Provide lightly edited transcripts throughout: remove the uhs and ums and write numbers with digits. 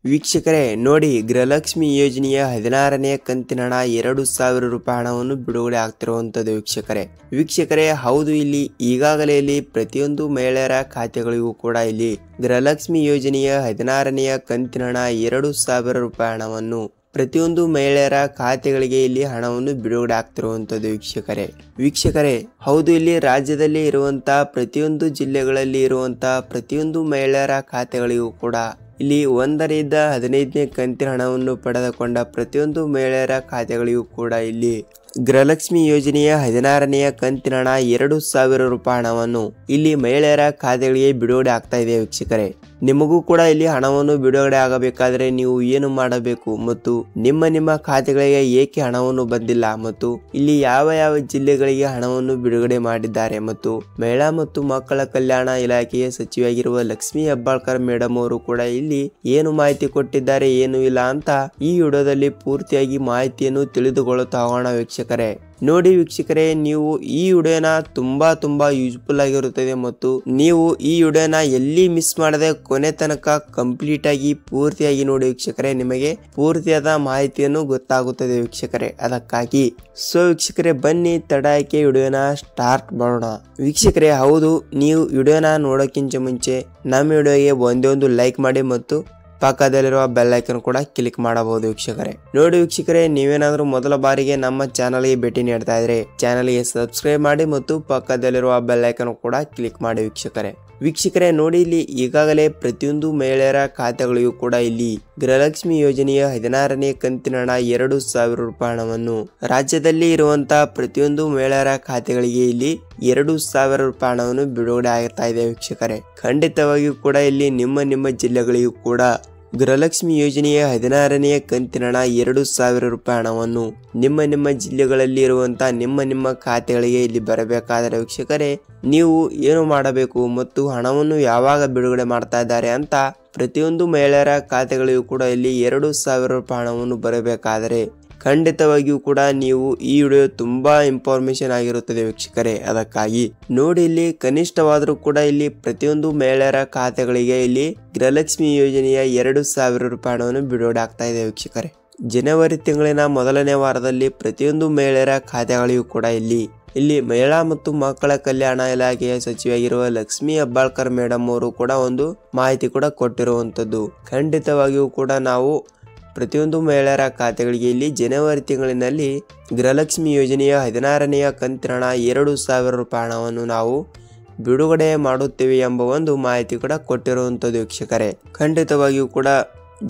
ವೀಕ್ಷಕರೇ ನೋಡಿ, ಗೃಹಲಕ್ಷ್ಮಿ ಯೋಜನೆಯ 16ನೇ ಕಂತಿನ ಹಣ 2,000 ರೂಪಾಯಿ ಹಣವನ್ನು ಬಿಡುಗಡೆ ಆಗ್ತಿರುವಂತದ್ದು ವೀಕ್ಷಕರೇ ಹೌದು, ಇಲ್ಲಿ ಈಗಾಗಲೇ ಇಲ್ಲಿ ಪ್ರತಿಯೊಂದು ಮಹಿಳೆಯರ ಖಾತೆಗಳಿಗೂ ಕೂಡ ಇಲ್ಲಿ ಗೃಹಲಕ್ಷ್ಮಿ ಯೋಜನೆಯ 16ನೇ ಕಂತಿನ ಹಣ 2,000 ರೂಪಾಯಿ ಹಣವನ್ನು ಪ್ರತಿಯೊಂದು ಮಹಿಳೆಯರ ಖಾತೆಗಳಿಗೆ ಇಲ್ಲಿ ಹಣವನ್ನು ಬಿಡುಗಡೆ ಆಗ್ತಿರುವಂತದ್ದು ವೀಕ್ಷಕರೇ ಹೌದು, ಇಲ್ಲಿ ರಾಜ್ಯದಲ್ಲಿ ಇರುವಂತಹ ಪ್ರತಿಯೊಂದು ಜಿಲ್ಲೆಗಳಲ್ಲಿ ಇರುವಂತಹ ಪ್ರತಿಯೊಂದು ಮಹಿಳೆಯರ ಖಾತೆಗಳಿಗೂ ಕೂಡ ಇಲ್ಲಿ 1ರಿಂದ 15ನೇ ಕಂತಿನ ಹಣವನ್ನು ಪಡೆದುಕೊಂಡ ಪ್ರತಿಯೊಂದು ಮಹಿಳೆಯರ ಖಾತೆಗಳಿಗೂ ಕೂಡ ಇಲ್ಲಿ ಗೃಹಲಕ್ಷ್ಮಿ ಯೋಜನೆಯ 16ನೇ ಕಂತಿನ ಹಣ 2,000 ರೂಪಾಯಿ ಹಣವನ್ನು ಇಲ್ಲಿ ಮಹಿಳೆಯರ ಖಾತೆಗಳಿಗೆ ಬಿಡುಗಡೆ ಆಗ್ತಾ ಇದೆ ವೀಕ್ಷಕರೇ. ನಿಮಗೂ ಕೂಡ ಇಲ್ಲಿ ಹಣವನ್ನು ಬಿಡುಗಡೆ ಆಗಬೇಕಾದ್ರೆ ನೀವು ಏನು ಮಾಡಬೇಕು ಮತ್ತು ನಿಮ್ಮ ಖಾತೆಗಳಿಗೆ ಏಕೆ ಹಣವನ್ನು ಬಂದಿಲ್ಲ ಮತ್ತು ಇಲ್ಲಿ ಯಾವ ಜಿಲ್ಲೆಗಳಿಗೆ ಹಣವನ್ನು ಬಿಡುಗಡೆ ಮಾಡಿದ್ದಾರೆ ಮತ್ತು ಮಹಿಳಾ ಮತ್ತು ಮಕ್ಕಳ ಕಲ್ಯಾಣ ಇಲಾಖೆಯ ಸಚಿವೆಯಾಗಿರುವ ಲಕ್ಷ್ಮಿ ಹೆಬ್ಬಾಳ್ಕರ್ ಮೇಡಮ್ ಅವರು ಕೂಡ ಇಲ್ಲಿ ಏನು ಮಾಹಿತಿ ಕೊಟ್ಟಿದ್ದಾರೆ ಏನು ಇಲ್ಲ ಅಂತ ಈ ವಿಡಿಯೋದಲ್ಲಿ ಪೂರ್ತಿಯಾಗಿ ಮಾಹಿತಿಯನ್ನು ತಿಳಿದುಕೊಳ್ಳುತ್ತಾ ಹೋಗೋಣ ವೀಕ್ಷಕರೇ. ನೋಡಿ ವೀಕ್ಷಕರೇ, ನೀವು ಈ ವಿಡಿಯೋನ ತುಂಬಾ ಯೂಸ್ಫುಲ್ ಆಗಿರುತ್ತದೆ ಮತ್ತು ನೀವು ಈ ವಿಡಿಯೋನ ಎಲ್ಲಿ ಮಿಸ್ ಮಾಡದೆ ಕೊನೆ ತನಕ ಕಂಪ್ಲೀಟ್ ಆಗಿ ಪೂರ್ತಿಯಾಗಿ ನೋಡಿ ವೀಕ್ಷಕರೇ, ನಿಮಗೆ ಪೂರ್ತಿಯಾದ ಮಾಹಿತಿಯನ್ನು ಗೊತ್ತಾಗುತ್ತದೆ ವೀಕ್ಷಕರೇ. ಅದಕ್ಕಾಗಿ ವೀಕ್ಷಕರೇ ಬನ್ನಿ ತಡಕ್ಕೆ ವಿಡಿಯೋನ ಸ್ಟಾರ್ಟ್ ಮಾಡೋಣ. ವೀಕ್ಷಕರೇ ಹೌದು, ನೀವು ವಿಡಿಯೋನ ನೋಡೋಕ್ಕಿಂತ ಮುಂಚೆ ನಮ್ಮ ವಿಡಿಯೋಗೆ ಒಂದೇ ಲೈಕ್ ಮಾಡಿ ಮತ್ತು ಪಕ್ಕದಲ್ಲಿರುವ ಬೆಲ್ ಐಕನ್ ಕೂಡ ಕ್ಲಿಕ್ ಮಾಡಬಹುದು ವೀಕ್ಷಕರೇ. ನೋಡಿ ವೀಕ್ಷಕರೇ, ನೀವೇನಾದ್ರೂ ಮೊದಲ ಬಾರಿಗೆ ನಮ್ಮ ಚಾನಲ್ಗೆ ಭೇಟಿ ನೀಡ್ತಾ ಇದ್ರೆ ಚಾನಲ್ಗೆ ಸಬ್ಸ್ಕ್ರೈಬ್ ಮಾಡಿ ಮತ್ತು ಪಕ್ಕದಲ್ಲಿರುವ ಬೆಲ್ ಐಕನ್ ಕೂಡ ಕ್ಲಿಕ್ ಮಾಡಿ ವೀಕ್ಷಕರೇ ನೋಡಿ, ಇಲ್ಲಿ ಈಗಾಗಲೇ ಪ್ರತಿಯೊಂದು ಮಹಿಳೆಯರ ಖಾತೆಗಳಿಗೂ ಕೂಡ ಇಲ್ಲಿ ಗೃಹಲಕ್ಷ್ಮಿ ಯೋಜನೆಯ 16ನೇ ಕಂತಿನ ಹಣ 2,000 ರೂಪಾಯಿ ಹಣವನ್ನು ರಾಜ್ಯದಲ್ಲಿ ಇರುವಂತಹ ಪ್ರತಿಯೊಂದು ಮಹಿಳೆಯರ ಖಾತೆಗಳಿಗೆ ಇಲ್ಲಿ 2,000 ರೂಪಾಯಿ ಹಣವನ್ನು ಬಿಡುಗಡೆ ಆಗ್ತಾ ಇದೆ ವೀಕ್ಷಕರೇ. ಖಂಡಿತವಾಗಿಯೂ ಕೂಡ ಇಲ್ಲಿ ನಿಮ್ಮ ಜಿಲ್ಲೆಗಳಿಗೂ ಕೂಡ ಗೃಹಲಕ್ಷ್ಮಿ ಯೋಜನೆಯ 16ನೇ ಕಂತಿನ ಹಣ 2,000 ರೂಪಾಯಿ ಹಣವನ್ನು ನಿಮ್ಮ ಜಿಲ್ಲೆಗಳಲ್ಲಿ ಇರುವಂತಹ ನಿಮ್ಮ ಖಾತೆಗಳಿಗೆ ಇಲ್ಲಿ ಬರಬೇಕಾದರೆ ವೀಕ್ಷಕರೇ ನೀವು ಏನು ಮಾಡಬೇಕು ಮತ್ತು ಹಣವನ್ನು ಯಾವಾಗ ಬಿಡುಗಡೆ ಮಾಡ್ತಾ ಇದ್ದಾರೆ ಅಂತ ಪ್ರತಿಯೊಂದು ಮಹಿಳೆಯರ ಖಾತೆಗಳಿಗೂ ಕೂಡ ಇಲ್ಲಿ 2,000 ರೂಪಾಯಿ ಹಣವನ್ನು ಬರಬೇಕಾದರೆ ಖಂಡಿತವಾಗಿಯೂ ಕೂಡ ನೀವು ಈ ವಿಡಿಯೋ ತುಂಬಾ ಇನ್ಫಾರ್ಮೇಶನ್ ಆಗಿರುತ್ತದೆ ವೀಕ್ಷಕರೇ. ಅದಕ್ಕಾಗಿ ನೋಡಿ, ಇಲ್ಲಿ ಕನಿಷ್ಠವಾದರೂ ಕೂಡ ಇಲ್ಲಿ ಪ್ರತಿಯೊಂದು ಮಹಿಳೆಯರ ಖಾತೆಗಳಿಗೆ ಇಲ್ಲಿ ಗೃಹಲಕ್ಷ್ಮಿ ಯೋಜನೆಯ 2,000 ರೂಪಾಯಿ ಹಣವನ್ನು ಬಿಡುಗಡೆ ಆಗ್ತಾ ಇದೆ ವೀಕ್ಷಕರೇ. ಜನವರಿ ತಿಂಗಳಿನ ಮೊದಲನೇ ವಾರದಲ್ಲಿ ಪ್ರತಿಯೊಂದು ಮಹಿಳೆಯರ ಖಾತೆಗಳಿಗೂ ಕೂಡ ಇಲ್ಲಿ ಮಹಿಳಾ ಮತ್ತು ಮಕ್ಕಳ ಕಲ್ಯಾಣ ಇಲಾಖೆಯ ಸಚಿವೆಯಾಗಿರುವ ಲಕ್ಷ್ಮಿ ಹೆಬ್ಬಾಳ್ಕರ್ ಮೇಡಮ್ ಅವರು ಕೂಡ ಒಂದು ಮಾಹಿತಿ ಕೂಡ ಕೊಟ್ಟಿರುವಂತದ್ದು. ಖಂಡಿತವಾಗಿಯೂ ಕೂಡ ನಾವು ಪ್ರತಿಯೊಂದು ಮಹಿಳೆಯರ ಖಾತೆಗಳಿಗೆ ಇಲ್ಲಿ ಜನವರಿ ತಿಂಗಳಿನಲ್ಲಿ ಗೃಹಲಕ್ಷ್ಮಿ ಯೋಜನೆಯ 16ನೇ ಕಂತಿನ ಹಣ 2,000 ರೂಪಾಯಿ ಹಣವನ್ನು ನಾವು ಬಿಡುಗಡೆ ಮಾಡುತ್ತೇವೆ ಎಂಬ ಒಂದು ಮಾಹಿತಿ ಕೂಡ ಕೊಟ್ಟಿರುವಂತದ್ದು ವೀಕ್ಷಕರೇ. ಖಂಡಿತವಾಗಿಯೂ ಕೂಡ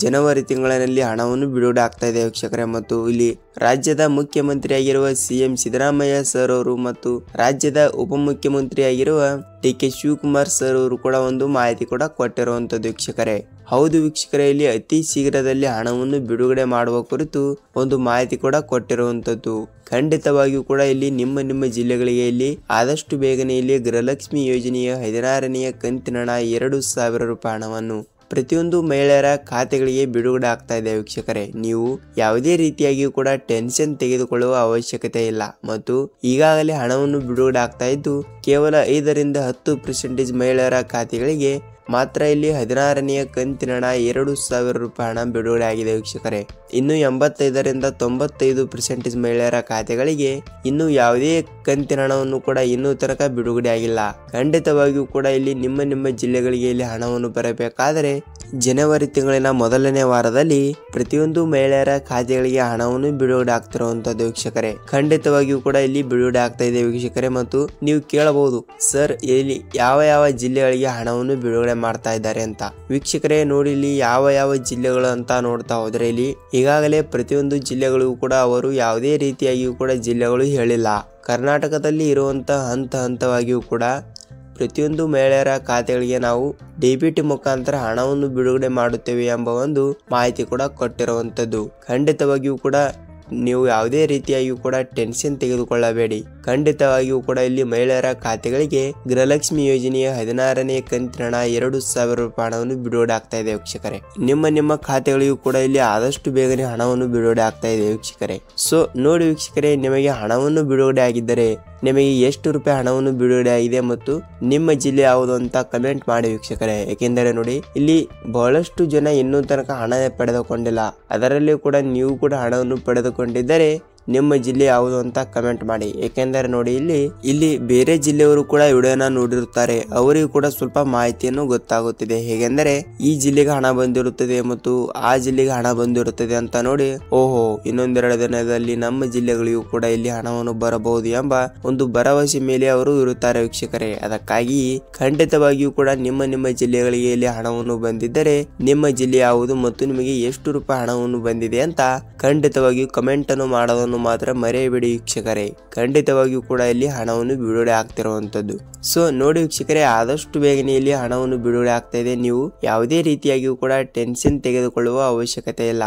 ಜನವರಿ ತಿಂಗಳಿನಲ್ಲಿ ಹಣವನ್ನು ಬಿಡುಗಡೆ ಆಗ್ತಾ ಇದೆ ವೀಕ್ಷಕರೇ. ಮತ್ತು ಇಲ್ಲಿ ರಾಜ್ಯದ ಮುಖ್ಯಮಂತ್ರಿಯಾಗಿರುವ CM ಸಿದ್ದರಾಮಯ್ಯ ಸರ್ ಅವರು ಮತ್ತು ರಾಜ್ಯದ ಉಪಮುಖ್ಯಮಂತ್ರಿಯಾಗಿರುವ DK ಶಿವಕುಮಾರ್ ಸರ್ ಅವರು ಕೂಡ ಒಂದು ಮಾಹಿತಿ ಕೂಡ ಕೊಟ್ಟಿರುವಂತದ್ದು ವೀಕ್ಷಕರೇ. ಹೌದು ವೀಕ್ಷಕರೇ, ಇಲ್ಲಿ ಅತಿ ಶೀಘ್ರದಲ್ಲಿ ಹಣವನ್ನು ಬಿಡುಗಡೆ ಮಾಡುವ ಕುರಿತು ಒಂದು ಮಾಹಿತಿ ಕೂಡ ಕೊಟ್ಟಿರುವಂತದ್ದು. ಖಂಡಿತವಾಗಿಯೂ ಕೂಡ ಇಲ್ಲಿ ನಿಮ್ಮ ಜಿಲ್ಲೆಗಳಿಗೆ ಇಲ್ಲಿ ಆದಷ್ಟು ಬೇಗನೆ ಇಲ್ಲಿ ಗೃಹಲಕ್ಷ್ಮಿ ಯೋಜನೆಯ 16ನೇ ಕಂತಿನ ಹಣ 2,000 ರೂಪಾಯಿ ಹಣವನ್ನು ಪ್ರತಿಯೊಂದು ಮಹಿಳೆಯರ ಖಾತೆಗಳಿಗೆ ಬಿಡುಗಡೆ ಆಗ್ತಾ ಇದೆ ವೀಕ್ಷಕರೇ. ನೀವು ಯಾವುದೇ ರೀತಿಯಾಗಿಯೂ ಕೂಡ ಟೆನ್ಷನ್ ತೆಗೆದುಕೊಳ್ಳುವ ಅವಶ್ಯಕತೆ ಇಲ್ಲ ಮತ್ತು ಈಗಾಗಲೇ ಹಣವನ್ನು ಬಿಡುಗಡೆ ಆಗ್ತಾ ಇದ್ದು ಕೇವಲ 5ರಿಂದ 10% ಮಹಿಳೆಯರ ಖಾತೆಗಳಿಗೆ ಮಾತ್ರ ಇಲ್ಲಿ 16ನೇ ಕಂತಿನ ಹಣ 2,000 ರೂಪಾಯಿ ಹಣ ಬಿಡುಗಡೆ ಆಗಿದೆ ವೀಕ್ಷಕರೇ. ಇನ್ನು 85ರಿಂದ 95% ಮಹಿಳೆಯರ ಖಾತೆಗಳಿಗೆ ಇನ್ನು ಯಾವುದೇ ಕಂತಿನ ಹಣವನ್ನು ಕೂಡ ಇನ್ನೂ ತನಕ ಬಿಡುಗಡೆ ಆಗಿಲ್ಲ. ಖಂಡಿತವಾಗಿಯೂ ಕೂಡ ಇಲ್ಲಿ ನಿಮ್ಮ ಜಿಲ್ಲೆಗಳಿಗೆ ಇಲ್ಲಿ ಹಣವನ್ನು ಬರಬೇಕಾದರೆ ಜನವರಿ ತಿಂಗಳಿನ ಮೊದಲನೇ ವಾರದಲ್ಲಿ ಪ್ರತಿಯೊಂದು ಮಹಿಳೆಯರ ಖಾತೆಗಳಿಗೆ ಹಣವನ್ನು ಬಿಡುಗಡೆ ಆಗ್ತಿರುವಂತದ್ದು ವೀಕ್ಷಕರೇ. ಖಂಡಿತವಾಗಿಯೂ ಕೂಡ ಇಲ್ಲಿ ಬಿಡುಗಡೆ ಆಗ್ತಾ ಇದೆ ವೀಕ್ಷಕರೇ. ಮತ್ತು ನೀವು ಕೇಳಬಹುದು, ಸರ್ ಇಲ್ಲಿ ಯಾವ ಜಿಲ್ಲೆಗಳಿಗೆ ಹಣವನ್ನು ಬಿಡುಗಡೆ ಮಾಡ್ತಾ ಇದ್ದಾರೆ ಅಂತ. ವೀಕ್ಷಕರೇ ನೋಡಿ, ಇಲ್ಲಿ ಯಾವ ಜಿಲ್ಲೆಗಳು ಅಂತ ನೋಡ್ತಾ ಹೋದ್ರೆ ಇಲ್ಲಿ ಈಗಾಗಲೇ ಪ್ರತಿಯೊಂದು ಜಿಲ್ಲೆಗಳಿಗೂ ಕೂಡ ಅವರು ಯಾವುದೇ ರೀತಿಯಾಗಿಯೂ ಕೂಡ ಜಿಲ್ಲೆಗಳು ಹೇಳಿಲ್ಲ. ಕರ್ನಾಟಕದಲ್ಲಿ ಇರುವಂತಹ ಹಂತವಾಗಿಯೂ ಕೂಡ ಪ್ರತಿಯೊಂದು ಮಹಿಳೆಯರ ಖಾತೆಗಳಿಗೆ ನಾವು DBT ಮುಖಾಂತರ ಹಣವನ್ನು ಬಿಡುಗಡೆ ಮಾಡುತ್ತೇವೆ ಎಂಬ ಒಂದು ಮಾಹಿತಿ ಕೂಡ ಕೊಟ್ಟಿರುವಂತದ್ದು. ಖಂಡಿತವಾಗಿಯೂ ಕೂಡ ನೀವು ಯಾವುದೇ ರೀತಿಯಾಗಿಯೂ ಕೂಡ ಟೆನ್ಷನ್ ತೆಗೆದುಕೊಳ್ಳಬೇಡಿ. ಖಂಡಿತವಾಗಿಯೂ ಕೂಡ ಇಲ್ಲಿ ಮಹಿಳೆಯರ ಖಾತೆಗಳಿಗೆ ಗೃಹಲಕ್ಷ್ಮಿ ಯೋಜನೆಯ 16ನೇ ಕಂತಿನ ಹಣ 2,000 ರೂಪಾಯಿ ಹಣವನ್ನು ಬಿಡುಗಡೆ ಆಗ್ತಾ ಇದೆ ವೀಕ್ಷಕರೇ. ನಿಮ್ಮ ಖಾತೆಗಳಿಗೂ ಕೂಡ ಇಲ್ಲಿ ಆದಷ್ಟು ಬೇಗನೆ ಹಣವನ್ನು ಬಿಡುಗಡೆ ಆಗ್ತಾ ಇದೆ ವೀಕ್ಷಕರೇ. ಸೊ ನೋಡಿ ವೀಕ್ಷಕರೇ, ನಿಮಗೆ ಹಣವನ್ನು ಬಿಡುಗಡೆ ಆಗಿದ್ದರೆ ನಿಮಗೆ ಎಷ್ಟು ರೂಪಾಯಿ ಹಣವನ್ನು ಬಿಡುಗಡೆ ಆಗಿದೆ ಮತ್ತು ನಿಮ್ಮ ಜಿಲ್ಲೆ ಯಾವುದು ಅಂತ ಕಮೆಂಟ್ ಮಾಡಿ ವೀಕ್ಷಕರೇ. ಏಕೆಂದರೆ ನೋಡಿ, ಇಲ್ಲಿ ಬಹಳಷ್ಟು ಜನ ಇನ್ನೂ ತನಕ ಹಣ ಪಡೆದುಕೊಂಡಿಲ್ಲ. ಅದರಲ್ಲಿ ಕೂಡ ನೀವು ಕೂಡ ಹಣವನ್ನು ಪಡೆದುಕೊಂಡಿದ್ದರೆ ನಿಮ್ಮ ಜಿಲ್ಲೆ ಯಾವುದು ಅಂತ ಕಮೆಂಟ್ ಮಾಡಿ. ಏಕೆಂದರೆ ನೋಡಿ, ಇಲ್ಲಿ ಬೇರೆ ಜಿಲ್ಲೆಯವರು ಕೂಡ ವಿಡಿಯೋನ ನೋಡಿರುತ್ತಾರೆ, ಅವರಿಗೂ ಕೂಡ ಸ್ವಲ್ಪ ಮಾಹಿತಿಯನ್ನು ಗೊತ್ತಾಗುತ್ತಿದೆ. ಹೇಗೆಂದರೆ ಈ ಜಿಲ್ಲೆಗೆ ಹಣ ಬಂದಿರುತ್ತದೆ ಮತ್ತು ಆ ಜಿಲ್ಲೆಗೆ ಹಣ ಬಂದಿರುತ್ತದೆ ಅಂತ ನೋಡಿ, ಓಹೋ ಇನ್ನೊಂದೆರಡು ದಿನದಲ್ಲಿ ನಮ್ಮ ಜಿಲ್ಲೆಗಳಿಗೂ ಕೂಡ ಇಲ್ಲಿ ಹಣವನ್ನು ಬರಬಹುದು ಎಂಬ ಒಂದು ಭರವಸೆ ಮೇಲೆ ಅವರು ಇರುತ್ತಾರೆ ವೀಕ್ಷಕರೇ. ಅದಕ್ಕಾಗಿ ಖಂಡಿತವಾಗಿಯೂ ಕೂಡ ನಿಮ್ಮ ಜಿಲ್ಲೆಗಳಿಗೆ ಇಲ್ಲಿ ಹಣವನ್ನು ಬಂದಿದ್ದರೆ ನಿಮ್ಮ ಜಿಲ್ಲೆ ಯಾವುದು ಮತ್ತು ನಿಮಗೆ ಎಷ್ಟು ರೂಪಾಯಿ ಹಣವನ್ನು ಬಂದಿದೆ ಅಂತ ಖಂಡಿತವಾಗಿಯೂ ಕಮೆಂಟ್ ಅನ್ನು ಮಾಡೋದನ್ನು ಮಾತ್ರ ಮರೆಯಬೇಡಿ ವೀಕ್ಷಕರೇ. ಖಂಡಿತವಾಗಿಯೂ ಕೂಡ ಇಲ್ಲಿ ಹಣವನ್ನು ಬಿಡುಗಡೆ ಆಗ್ತಿರುವಂತದ್ದು. ಸೊ ನೋಡಿ ವೀಕ್ಷಕರೇ, ಆದಷ್ಟು ಬೇಗನೆ ಇಲ್ಲಿ ಹಣವನ್ನು ಬಿಡುಗಡೆ ಆಗ್ತಾ ಇದೆ. ನೀವು ಯಾವುದೇ ರೀತಿಯಾಗಿಯೂ ಕೂಡ ಟೆನ್ಷನ್ ತೆಗೆದುಕೊಳ್ಳುವ ಅವಶ್ಯಕತೆ ಇಲ್ಲ.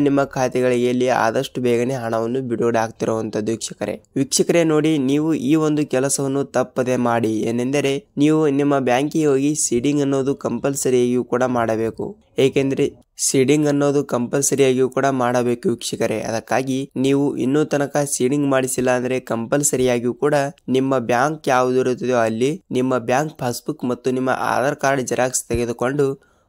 ನಿಮ್ಮ ಖಾತೆಗಳಿಗೆ ಇಲ್ಲಿ ಆದಷ್ಟು ಬೇಗನೆ ಹಣವನ್ನು ಬಿಡುಗಡೆ ಆಗ್ತಿರುವಂತದ್ದು ವೀಕ್ಷಕರೇ. ನೋಡಿ, ನೀವು ಈ ಒಂದು ಕೆಲಸವನ್ನು ತಪ್ಪದೆ ಮಾಡಿ. ಏನೆಂದರೆ ನೀವು ನಿಮ್ಮ ಬ್ಯಾಂಕಿಗೆ ಹೋಗಿ ಸೀಡಿಂಗ್ ಅನ್ನೋದು ಕಂಪಲ್ಸರಿಯಾಗಿಯೂ ಕೂಡ ಮಾಡಬೇಕು. ಏಕೆಂದ್ರೆ ಸೀಡಿಂಗ್ ಅನ್ನೋದು ಕಂಪಲ್ಸರಿಯಾಗಿಯೂ ಕೂಡ ಮಾಡಬೇಕು ವೀಕ್ಷಕರೇ. ಅದಕ್ಕಾಗಿ ನೀವು ಇನ್ನೂ ತನಕ ಸೀಡಿಂಗ್ ಮಾಡಿಸಿಲ್ಲ ಅಂದ್ರೆ ಕಂಪಲ್ಸರಿಯಾಗಿಯೂ ಕೂಡ ನಿಮ್ಮ ಬ್ಯಾಂಕ್ ಯಾವುದು ಇರುತ್ತದೋ ಅಲ್ಲಿ ನಿಮ್ಮ ಬ್ಯಾಂಕ್ ಪಾಸ್ಬುಕ್ ಮತ್ತು ನಿಮ್ಮ ಆಧಾರ್ ಕಾರ್ಡ್ ಜೆರಾಕ್ಸ್ ತೆಗೆದುಕೊಂಡು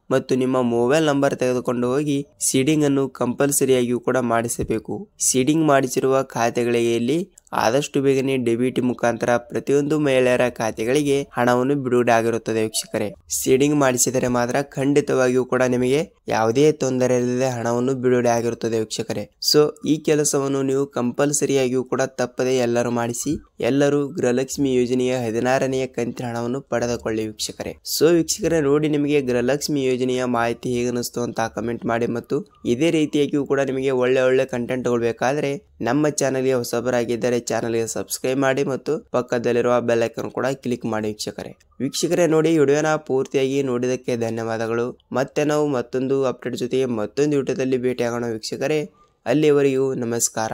ಮತ್ತು ನಿಮ್ಮ ಮೊಬೈಲ್ ನಂಬರ್ ತೆಗೆದುಕೊಂಡು ಹೋಗಿ ಸೀಡಿಂಗ್ ಅನ್ನು ಕಂಪಲ್ಸರಿಯಾಗಿಯೂ ಕೂಡ ಮಾಡಿಸಬೇಕು. ಸೀಡಿಂಗ್ ಮಾಡಿಸಿರುವ ಖಾತೆಗಳಿಗೆ ಇಲ್ಲಿ ಆದಷ್ಟು ಬೇಗನೆ ಡೆಬಿಟ್ ಮುಖಾಂತರ ಪ್ರತಿಯೊಂದು ಮಹಿಳೆಯರ ಖಾತೆಗಳಿಗೆ ಹಣವನ್ನು ಬಿಡುಗಡೆ ಆಗಿರುತ್ತದೆ ವೀಕ್ಷಕರೇ. ಸೀಡಿಂಗ್ ಮಾಡಿಸಿದರೆ ಮಾತ್ರ ಖಂಡಿತವಾಗಿಯೂ ಕೂಡ ನಿಮಗೆ ಯಾವುದೇ ತೊಂದರೆ ಇಲ್ಲದೆ ಹಣವನ್ನು ಬಿಡುಗಡೆ ಆಗಿರುತ್ತದೆ ವೀಕ್ಷಕರೇ. ಸೊ ಈ ಕೆಲಸವನ್ನು ನೀವು ಕಂಪಲ್ಸರಿಯಾಗಿಯೂ ಕೂಡ ತಪ್ಪದೆ ಎಲ್ಲರೂ ಮಾಡಿಸಿ. ಎಲ್ಲರೂ ಗೃಹಲಕ್ಷ್ಮಿ ಯೋಜನೆಯ 16ನೇ ಕಂತಿನ ಹಣವನ್ನು ಪಡೆದುಕೊಳ್ಳಿ ವೀಕ್ಷಕರೇ. ಸೊ ವೀಕ್ಷಕರೇ, ನೋಡಿ ನಿಮಗೆ ಗೃಹಲಕ್ಷ್ಮಿ ಯೋಜನೆಯ ಮಾಹಿತಿ ಹೇಗೆ ಅನಿಸ್ತು ಅಂತ ಕಮೆಂಟ್ ಮಾಡಿ ಮತ್ತು ಇದೇ ರೀತಿಯಾಗಿಯೂ ಕೂಡ ನಿಮಗೆ ಒಳ್ಳೆ ಕಂಟೆಂಟ್ಗಳು ಬೇಕಾದ್ರೆ ನಮ್ಮ ಚಾನಲ್ಗೆ ಹೊಸಬರಾಗಿದ್ದರೆ ಚಾನಲ್ಗೆ ಸಬ್ಸ್ಕ್ರೈಬ್ ಮಾಡಿ ಮತ್ತು ಪಕ್ಕದಲ್ಲಿರುವ ಬೆಲ್ ಐಕಾನ್ ಕೂಡ ಕ್ಲಿಕ್ ಮಾಡಿ ವೀಕ್ಷಕರೇ. ನೋಡಿ, ವಿಡಿಯೋನ ಪೂರ್ತಿಯಾಗಿ ನೋಡಿದಕ್ಕೆ ಧನ್ಯವಾದಗಳು. ಮತ್ತೆ ನಾವು ಮತ್ತೊಂದು ಅಪ್ಡೇಟ್ ಜೊತೆಗೆ ಮತ್ತೊಂದು ವಿಡಿಯೋದಲ್ಲಿ ಭೇಟಿಯಾಗೋಣ ವೀಕ್ಷಕರೇ. ಅಲ್ಲಿವರೆಗೂ ನಮಸ್ಕಾರ.